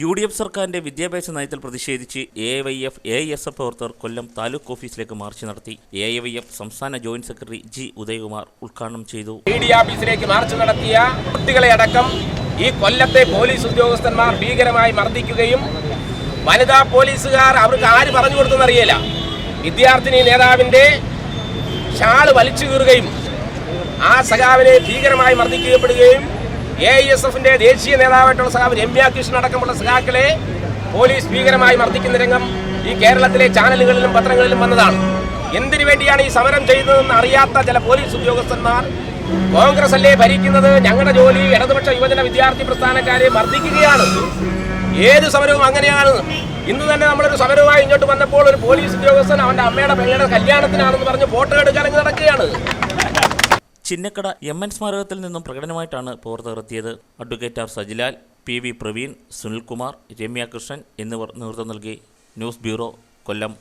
UDF സർക്കാരിന്റെ വിദ്യാഭ്യാസ നയത്തിൽ പ്രതിഷേധിച്ച് AIYF AISF പ്രവർത്തകർ കൊല്ലം താലൂക്ക് ഓഫീസിലേക്ക് മാർച്ച് നടത്തി. AIYF സംസ്ഥാന ജോയിന്റ് സെക്രട്ടറി G ഉദയകുമാർ ഉദ്ഘാടനം ചെയ്തു. ഓഫീസിലേക്ക് മാർച്ച് നടത്തിയ കുട്ടികളെ അടക്കം ഈ കൊല്ലത്തെ പോലീസ് ഉദ്യോഗസ്ഥന്മാർ ഭീകരമായി മർദ്ദിക്കുകയും വനിതാ പോലീസുകാർ അവർക്ക് ആര് പറഞ്ഞു കൊടുത്തെന്നറിയില്ല, വിദ്യാർത്ഥിനി നേതാവിന്റെ ഷാള് വലിച്ചു കീറുകയും ആ സഖാവിനെ ഭീകരമായി മർദ്ദിക്കപ്പെടുകയും AISFന്റെ ദേശീയ നേതാവായിട്ടുള്ള സഖാവ് രമ്യ കൃഷ്ണൻ അടക്കമുള്ള സഖാക്കളെ പോലീസ് ഭീകരമായി മർദ്ദിക്കുന്ന രംഗം ഈ കേരളത്തിലെ ചാനലുകളിലും പത്രങ്ങളിലും വന്നതാണ്. എന്തിനു വേണ്ടിയാണ് ഈ സമരം ചെയ്തതെന്ന് അറിയാത്ത ചില പോലീസ് ഉദ്യോഗസ്ഥന്മാർ കോൺഗ്രസ് അല്ലേ ഭരിക്കുന്നത്, ഞങ്ങളുടെ ജോലി ഇടതുപക്ഷ യുവജന വിദ്യാർത്ഥി പ്രസ്ഥാനക്കാരെ മർദ്ദിക്കുകയാണ്. ഏത് സമരവും അങ്ങനെയാണ്. ഇന്ന് തന്നെ നമ്മളൊരു സമരവുമായി ഇങ്ങോട്ട് വന്നപ്പോൾ ഒരു പോലീസ് ഉദ്യോഗസ്ഥൻ അവന്റെ അമ്മയുടെ പെങ്ങളുടെ കല്യാണത്തിനാണെന്ന് പറഞ്ഞ് ഫോട്ടോ എടുക്കാൻ നടക്കുകയാണ്. ചിന്നക്കട MN സ്മാരകത്തിൽ നിന്നും പ്രകടനമായിട്ടാണ് പ്രവർത്തകർ എത്തിയത്. Advocate R Sajilal, PV Praveen, Sunilkumar, Ramya Krishnan എന്നിവർ നേതൃത്വം നൽകി. ന്യൂസ് ബ്യൂറോ, കൊല്ലം.